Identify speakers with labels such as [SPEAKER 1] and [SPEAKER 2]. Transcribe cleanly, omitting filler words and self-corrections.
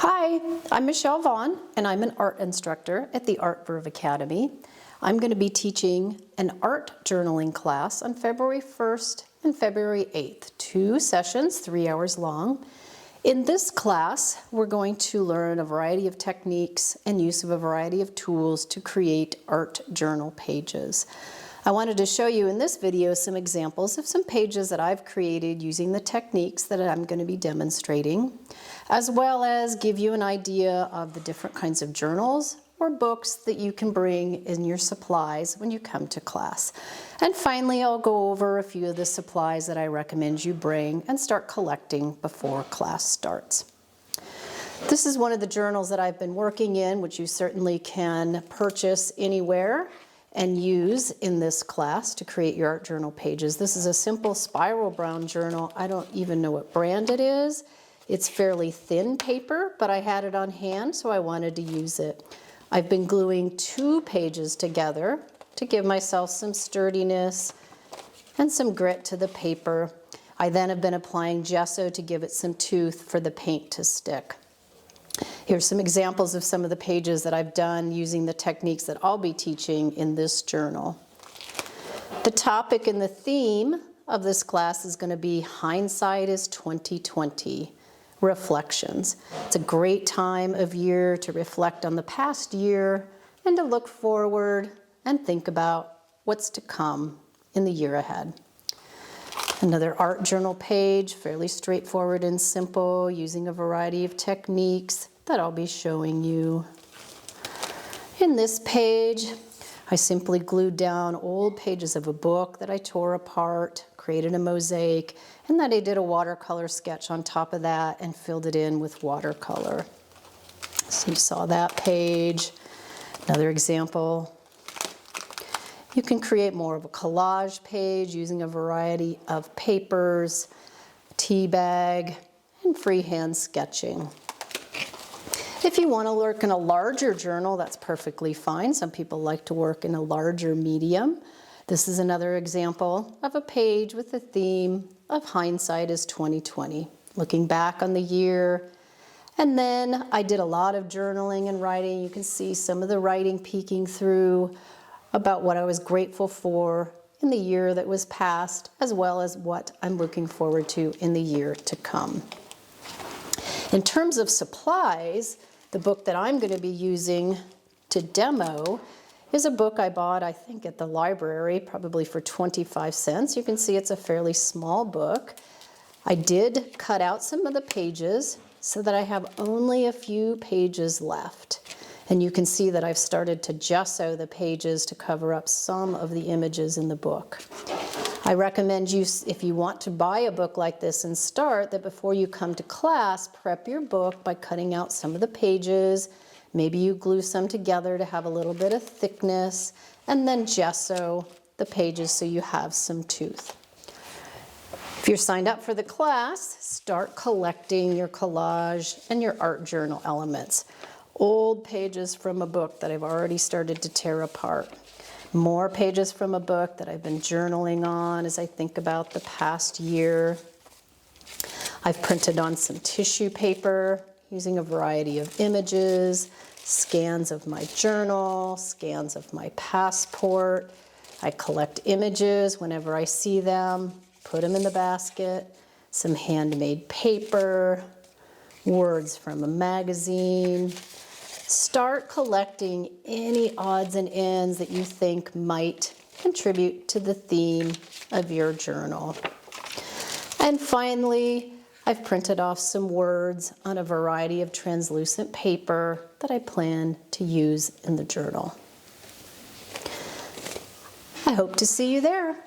[SPEAKER 1] Hi, I'm Michelle Vaughn, and I'm an art instructor at the Verve Academy. I'm going to be teaching an art journaling class on February 1st and February 8th, 2 sessions, 3 hours long. In this class, we're going to learn a variety of techniques and use of a variety of tools to create art journal pages. I wanted to show you in this video some examples of some pages that I've created using the techniques that I'm going to be demonstrating, as well as give you an idea of the different kinds of journals or books that you can bring in your supplies when you come to class. And finally, I'll go over a few of the supplies that I recommend you bring and start collecting before class starts. This is one of the journals that I've been working in, which you certainly can purchase anywhere and use in this class to create your art journal pages. This is a simple spiral bound journal. I don't even know what brand it is. It's fairly thin paper, but I had it on hand, so I wanted to use it. I've been gluing 2 pages together to give myself some sturdiness and some grit to the paper. I then have been applying gesso to give it some tooth for the paint to stick. Here's some examples of some of the pages that I've done using the techniques that I'll be teaching in this journal. The topic and the theme of this class is going to be Hindsight is 2020, reflections. It's a great time of year to reflect on the past year and to look forward and think about what's to come in the year ahead. Another art journal page, fairly straightforward and simple, using a variety of techniques that I'll be showing you. In this page, I simply glued down old pages of a book that I tore apart, created a mosaic, and then I did a watercolor sketch on top of that and filled it in with watercolor. So you saw that page. Another example. You can create more of a collage page using a variety of papers, tea bag, and freehand sketching. If you want to work in a larger journal, that's perfectly fine. Some people like to work in a larger medium. This is another example of a page with the theme of Hindsight is 2020, looking back on the year. And then I did a lot of journaling and writing. You can see some of the writing peeking through about what I was grateful for in the year that was past, as well as what I'm looking forward to in the year to come. In terms of supplies, the book that I'm going to be using to demo is a book I bought, I think, at the library, probably for 25 cents. You can see it's a fairly small book. I did cut out some of the pages so that I have only a few pages left. And you can see that I've started to gesso the pages to cover up some of the images in the book. I recommend you, if you want to buy a book like this and start, that before you come to class, prep your book by cutting out some of the pages. Maybe you glue some together to have a little bit of thickness, and then gesso the pages so you have some tooth. If you're signed up for the class, start collecting your collage and your art journal elements. Old pages from a book that I've already started to tear apart. More pages from a book that I've been journaling on as I think about the past year. I've printed on some tissue paper using a variety of images, scans of my journal, scans of my passport. I collect images whenever I see them, put them in the basket, some handmade paper, words from a magazine. Start collecting any odds and ends that you think might contribute to the theme of your journal. And finally, I've printed off some words on a variety of translucent paper that I plan to use in the journal. I hope to see you there.